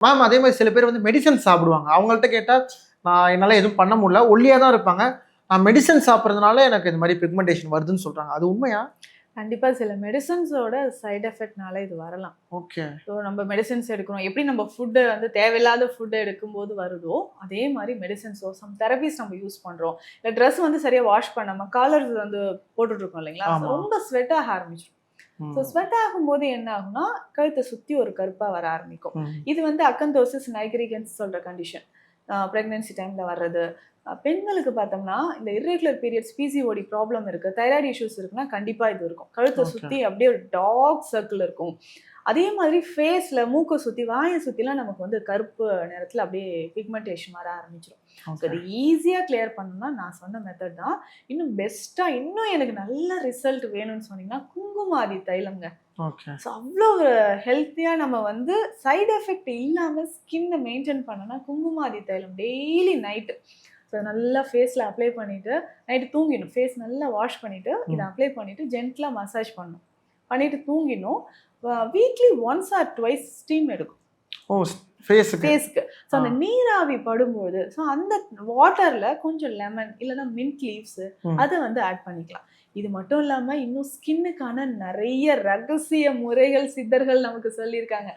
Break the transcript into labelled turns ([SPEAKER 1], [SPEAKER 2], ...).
[SPEAKER 1] Ma'am அதே மாதிரி சில பேர் வந்து மெடிசன் சாப்பிடுவாங்க. அவங்கள்ட்ட கேட்டா, நான் என்னால எதுவும் பண்ண முடியல. ஒல்லியா தான் இருப்பாங்க. நான் மெடிசன் சாப்பிடுறதுனால எனக்கு இந்த மாரி பிக்மெண்டேஷன் வருதுன்னு சொல்றாங்க. அது உண்மையா?
[SPEAKER 2] கண்டிப்பா சில மெடிசின்ஸோட சைட் எஃபெக்ட்னால இது வரலாம்.
[SPEAKER 1] ஓகே.
[SPEAKER 2] ஸோ நம்ம மெடிசின்ஸ் எடுக்கிறோம். எப்படி நம்ம ஃபுட்டு வந்து தேவையில்லாத ஃபுட் எடுக்கும்போது வருதோ, அதே மாரி மெடிசின்ஸோ, சம் தெரபீஸ் நம்ம யூஸ் பண்றோம். இல்ல ட்ரெஸ் வந்து சரியா வாஷ் பண்ணாம காலர் வந்து போட்டுட்டு இருக்கோம் இல்லைங்களா?
[SPEAKER 1] ஆமா.
[SPEAKER 2] ரொம்ப ஸ்வெட் ஆக ஆரம்பிச்சுரும். ஸோ
[SPEAKER 1] ம்.
[SPEAKER 2] ஸ்வெட் ஆகும்போது என்ன ஆகும்னா, கழுத்த சுத்தி ஒரு கருப்பா வர ஆரம்பிக்கும்.
[SPEAKER 1] ம்.
[SPEAKER 2] இது வந்து அக்கந்தோசிஸ் நைக்ரிகன்ஸ் சொல்ற கண்டிஷன். பிரெக்னன்சி டைம்ல வர்றது. பெண்களுக்கு பார்த்தோம்னா, இந்த இர்ரெகுலர் பீரியட்ஸ் பிசிஓடி ப்ராப்ளம் இருக்கு. தைராய்டு இஷ்யூஸ் இருக்குன்னா, கண்டிப்பா இது இருக்கும். கழுத்த
[SPEAKER 1] ஓகே.
[SPEAKER 2] சுத்தி அப்படியே ஒரு டார்க் சர்க்கிள் இருக்கும். அதே மாதிரி ஃபேஸ்ல மூக்க சுத்தி, வாய சுத்திலாம் நமக்கு வந்து கருப்பு நிறத்துல அப்படியே பிக்மெண்டேஷன் வர ஆரம்பிச்சுரும். So
[SPEAKER 1] okay.
[SPEAKER 2] இத ஈஸியா கிளியர் பண்ணணும்னா நான் சொன்ன மெத்தட் தான். இன்னும் பெஸ்ட்டா இன்னும் எனக்கு நல்ல ரிசல்ட் வேணும்னு சொன்னீங்கன்னா, குங்குமாதி தைலம்ங்க.
[SPEAKER 1] ஓகே.
[SPEAKER 2] ஸோ அவ்ளோ ஒரு ஹெல்த்தியா நம்ம வந்து சைட் எஃபெக்ட் இல்லாம ஸ்கின்ன மெயின்டெயின் பண்ணணும்னா, குங்குமாதி தைலம் டெய்லி நைட்டு ஸோ நல்லா ஃபேஸ்ல அப்ளை பண்ணிட்டு, நைட்டு தூங்கிடணும். ஃபேஸ் நல்லா வாஷ் பண்ணிட்டு, இத
[SPEAKER 1] ம்.
[SPEAKER 2] அப்ளை பண்ணிட்டு ஜென்டிலா மசாஜ் பண்ணணும். பண்ணிட்டு தூங்கிடணும். Weekly once or twice steam எடுக்கும்.
[SPEAKER 1] ஓ! ஃபேஸுக்கு.
[SPEAKER 2] ஃபேஸ்க்கு. ஸோ
[SPEAKER 1] ஆ.
[SPEAKER 2] அந்த நீராவி படும்போது, ஸோ அந்த வாட்டர்ல கொஞ்சம் லெமன் இல்லன்னா மின்ட் லீவ்ஸ்
[SPEAKER 1] ம்.
[SPEAKER 2] அத வந்து ஆட் பண்ணிக்கலாம். இது மட்டும் இல்லாம இன்னும் ஸ்கின்னுக்கான நெறைய ரகசிய முறைகள் சித்தர்கள் நமக்கு சொல்லியிருக்காங்க.